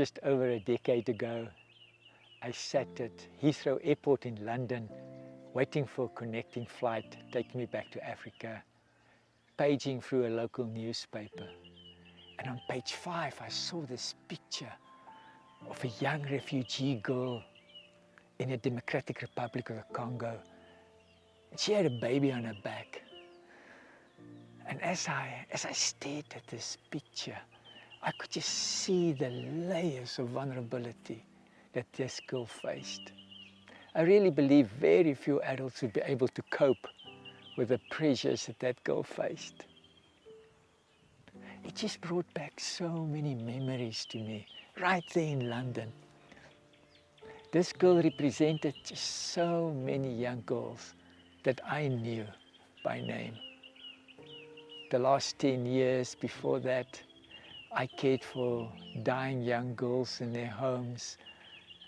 Just over a decade ago, I sat at Heathrow Airport in London, waiting for a connecting flight taking me back to Africa, paging through a local newspaper. And on page 5, I saw this picture of a young refugee girl in a Democratic Republic of the Congo. And she had a baby on her back. And as I stared at this picture, I could just see the layers of vulnerability that this girl faced. I really believe very few adults would be able to cope with the pressures that that girl faced. It just brought back so many memories to me, right there in London. This girl represented just so many young girls that I knew by name. The last 10 years before that, I cared for dying young girls in their homes,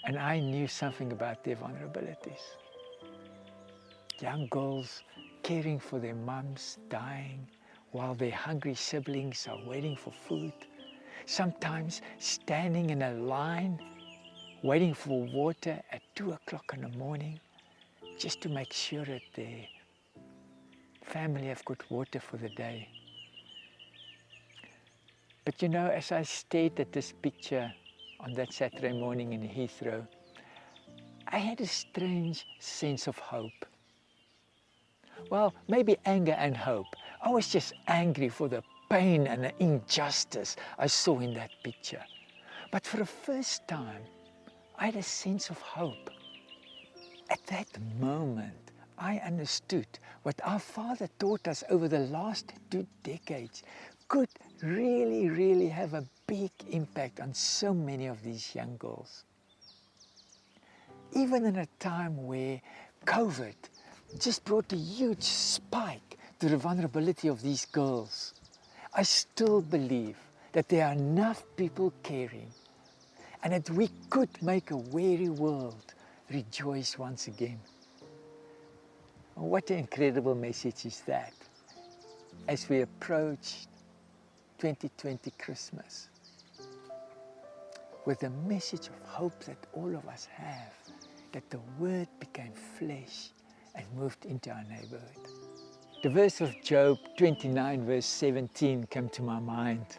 and I knew something about their vulnerabilities. Young girls caring for their mums dying while their hungry siblings are waiting for food. Sometimes standing in a line, waiting for water at 2 o'clock in the morning, just to make sure that their family have got water for the day. But you know, as I stared at this picture on that Saturday morning in Heathrow, I had a strange sense of hope. Well, maybe anger and hope. I was just angry for the pain and the injustice I saw in that picture. But for the first time, I had a sense of hope. At that moment, I understood what our Father taught us over the last 2 decades could really have a big impact on so many of these young girls. Even in a time where COVID just brought a huge spike to the vulnerability of these girls, I still believe that there are enough people caring and that we could make a weary world rejoice once again. What an incredible message is that as we approach 2020 Christmas, with the message of hope that all of us have, that the Word became flesh and moved into our neighborhood. The verse of Job 29 verse 17 came to my mind.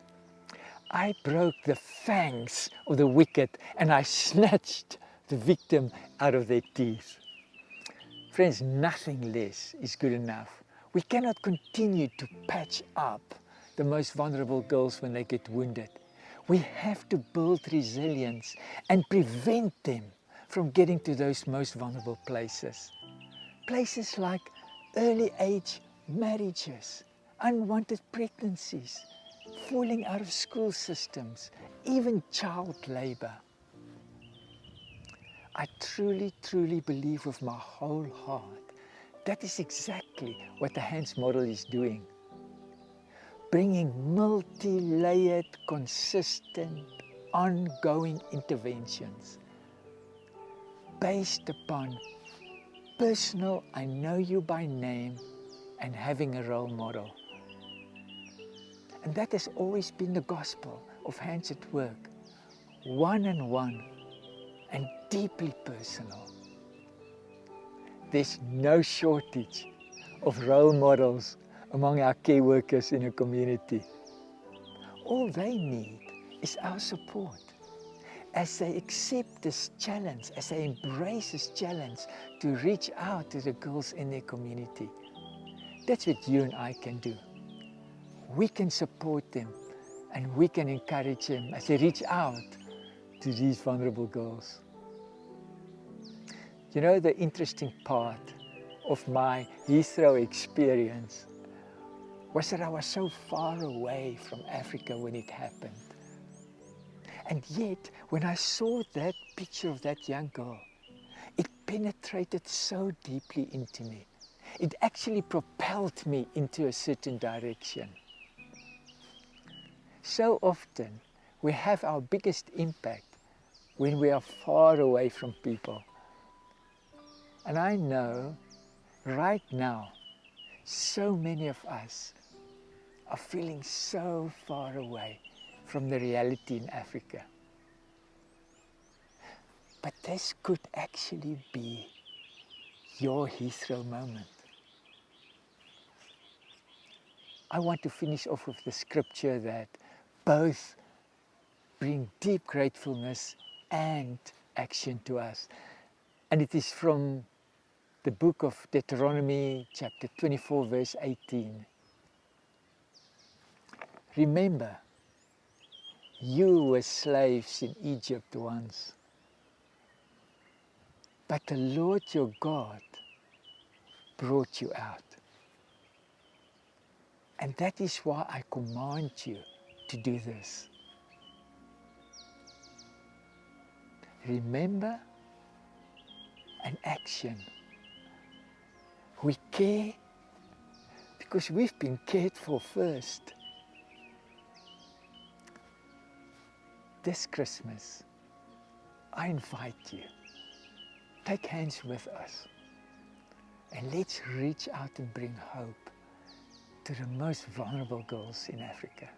I broke the fangs of the wicked and I snatched the victim out of their teeth. Friends, nothing less is good enough. We cannot continue to patch up the most vulnerable girls when they get wounded. We have to build resilience and prevent them from getting to those most vulnerable places. Places like early age marriages, unwanted pregnancies, falling out of school systems, even child labor. I truly believe with my whole heart that is exactly what the HANDS model is doing. Bringing multi-layered, consistent, ongoing interventions based upon personal, I know you by name, and having a role model. And that has always been the gospel of Hands at Work, one-on-one and deeply personal. There's no shortage of role models among our care workers in a community. All they need is our support. As they accept this challenge, as they embrace this challenge to reach out to the girls in their community, that's what you and I can do. We can support them and we can encourage them as they reach out to these vulnerable girls. You know, the interesting part of my Heathrow experience was that I was so far away from Africa when it happened. And yet, when I saw that picture of that young girl, it penetrated so deeply into me. It actually propelled me into a certain direction. So often, we have our biggest impact when we are far away from people. And I know, right now, so many of us are feeling so far away from the reality in Africa. But this could actually be your Heathrow moment. I want to finish off with the scripture that both bring deep gratefulness and action to us. And it is from the book of Deuteronomy, chapter 24, verse 18. Remember, you were slaves in Egypt once, but the Lord your God brought you out. And that is why I command you to do this. Remember an action. We care because we've been cared for first. This Christmas, I invite you, take hands with us and let's reach out and bring hope to the most vulnerable girls in Africa.